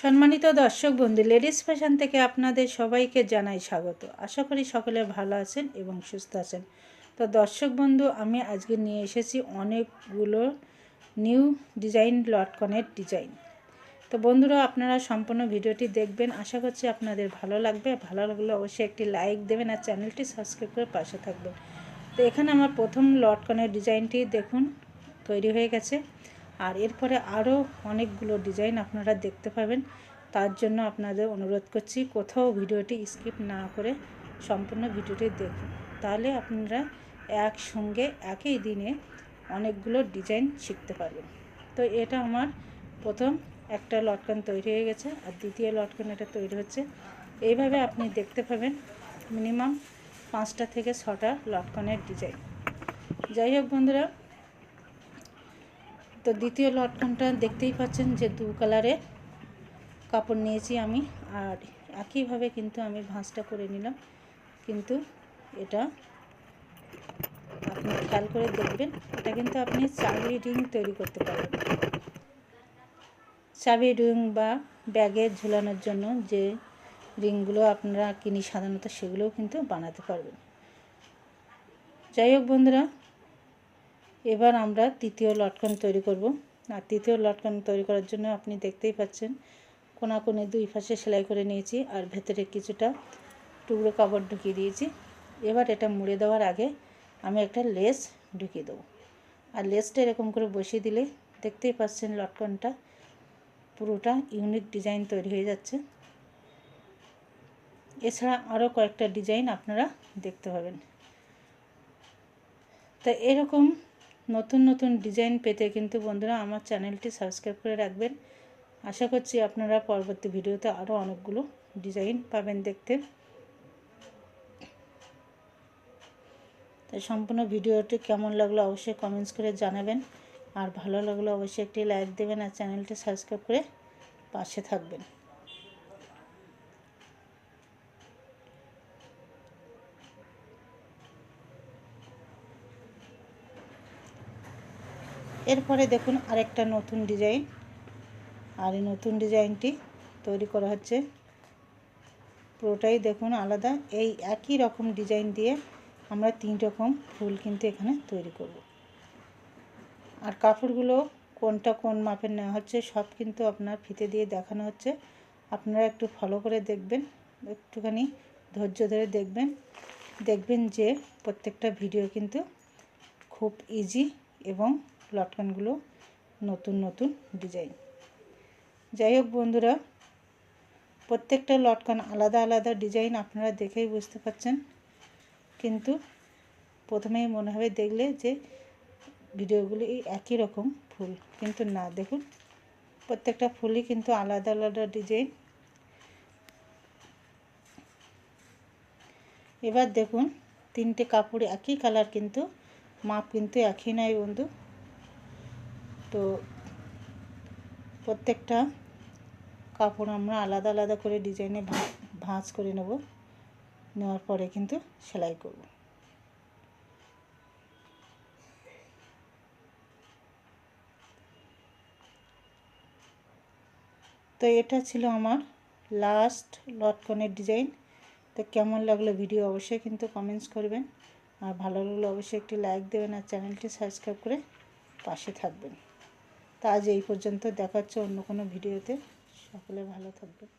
সম্মানিত দর্শক বন্ধু, লেডিস ফ্যাশন থেকে আপনাদের সবাইকে জানাই স্বাগত। আশা করি সকলে ভালো আছেন এবং সুস্থ আছেন। তো দর্শক বন্ধু, আমি আজকে নিয়ে এসেছি অনেকগুলো নিউ ডিজাইন লটকনের ডিজাইন। তো বন্ধুরা, আপনারা সম্পূর্ণ ভিডিওটি দেখবেন, আশা করছি আপনাদের ভালো লাগবে। ভালো লাগলে অবশ্যই একটি লাইক দেবেন আর চ্যানেলটি সাবস্ক্রাইব করে পাশে থাকবেন। তো এখানে আমার প্রথম লটকনের ডিজাইনটি দেখুন তৈরি হয়ে গেছে। আর এরপরে আরও অনেকগুলো ডিজাইন আপনারা দেখতে পাবেন। তার জন্য আপনাদের অনুরোধ করছি, কোথাও ভিডিওটি স্কিপ না করে সম্পূর্ণ ভিডিওটি দেখুন, তাহলে আপনারা একসঙ্গে একই দিনে অনেকগুলো ডিজাইন শিখতে পারবেন। তো এটা আমার প্রথম একটা লটকন তৈরি হয়ে গেছে, আর দ্বিতীয় লটকন এটা তৈরি হচ্ছে। এইভাবে আপনি দেখতে পাবেন মিনিমাম 5টা থেকে 6টা লটকনের ডিজাইন। যাই হোক বন্ধুরা, তো দ্বিতীয় লটকনটা দেখতেই পাচ্ছেন যে 2 কালারের কাপড় নিয়েছি আমি, আর একইভাবে কিন্তু আমি ভাঁজটা করে নিলাম। কিন্তু এটা আপনি খেয়াল করে দেখবেন, এটা কিন্তু আপনি চাবি রিং তৈরি করতে পারবেন। চাবি রিং বা ব্যাগে ঝুলানোর জন্য যে রিংগুলো আপনারা কিনি সাধারণত, সেগুলোও কিন্তু বানাতে পারবেন। যাই হোক বন্ধুরা, এবার আমরা তৃতীয় লটকন তৈরি করব। আর তৃতীয় লটকন তৈরি করার জন্য আপনি দেখতেই পাচ্ছেন কোনাকুনি 2 পাশে সেলাই করে নিয়েছি, আর ভেতরে কিছুটা টুকরো কাপড় ঢুকিয়ে দিয়েছি। এবার এটা মুড়ে দেওয়ার আগে আমি একটা লেস ঢুকিয়ে দেবো। আর লেসটা এরকম করে বসিয়ে দিলে দেখতেই পাচ্ছেন লটকনটা পুরোটা ইউনিক ডিজাইন তৈরি হয়ে যাচ্ছে। এছাড়া আরও কয়েকটা ডিজাইন আপনারা দেখতে পাবেন। তা এরকম নতুন নতুন ডিজাইন পেতে কিন্তু বন্ধুরা আমার চ্যানেলটি সাবস্ক্রাইব করে রাখবেন। আশা করছি আপনারা পরবর্তী ভিডিওতে আরও অনেকগুলো ডিজাইন পাবেন দেখতে। তাই সম্পূর্ণ ভিডিওটি কেমন লাগলো অবশ্যই কমেন্টস করে জানাবেন, আর ভালো লাগলে অবশ্যই একটি লাইক দেবেন আর চ্যানেলটি সাবস্ক্রাইব করে পাশে থাকবেন। এরপরে দেখুন আরেকটা নতুন ডিজাইন, আর এই নতুন ডিজাইনটি তৈরি করা হচ্ছে। পুরোটাই দেখুন আলাদা। এই একই রকম ডিজাইন দিয়ে আমরা 3 রকম ফুল কিন্তু এখানে তৈরি করব। আর কাপড়গুলো কোনটা কোন মাপের নেওয়া হচ্ছে সব কিন্তু আপনার ফিতে দিয়ে দেখানো হচ্ছে। আপনারা একটু ফলো করে দেখবেন, একটুখানি ধৈর্য ধরে দেখবেন যে প্রত্যেকটা ভিডিও কিন্তু খুব ইজি এবং লটকনগুলো নতুন নতুন ডিজাইন। যাই হোক বন্ধুরা, প্রত্যেকটা লটকন আলাদা আলাদা ডিজাইন, আপনারা দেখেই বুঝতে পারছেন। কিন্তু প্রথমেই মনে হবে দেখলে যে ভিডিওগুলি একই রকম ফুল, কিন্তু না, দেখুন প্রত্যেকটা ফুলই কিন্তু আলাদা আলাদা ডিজাইন। এবার দেখুন 3টে কাপড় একই কালার, কিন্তু মাপ কিন্তু একই নয় বন্ধু। তো প্রত্যেকটা কাপড় আমরা আলাদা আলাদা করে ডিজাইনে ভাঁজ করে নেওয়ার পরে কিন্তু সেলাই করব। তো এটা ছিল আমার লাস্ট লটকনের ডিজাইন। তো কেমন লাগলো ভিডিও অবশ্যই কিন্তু কমেন্টস করবেন, আর ভালো লাগলে অবশ্যই একটি লাইক দেবেন আর চ্যানেলটি সাবস্ক্রাইব করে পাশে থাকবেন। তো আজ এই পর্যন্ত, দেখা হচ্ছে অন্য কোনো ভিডিওতে। সকলে ভালো থাকবেন।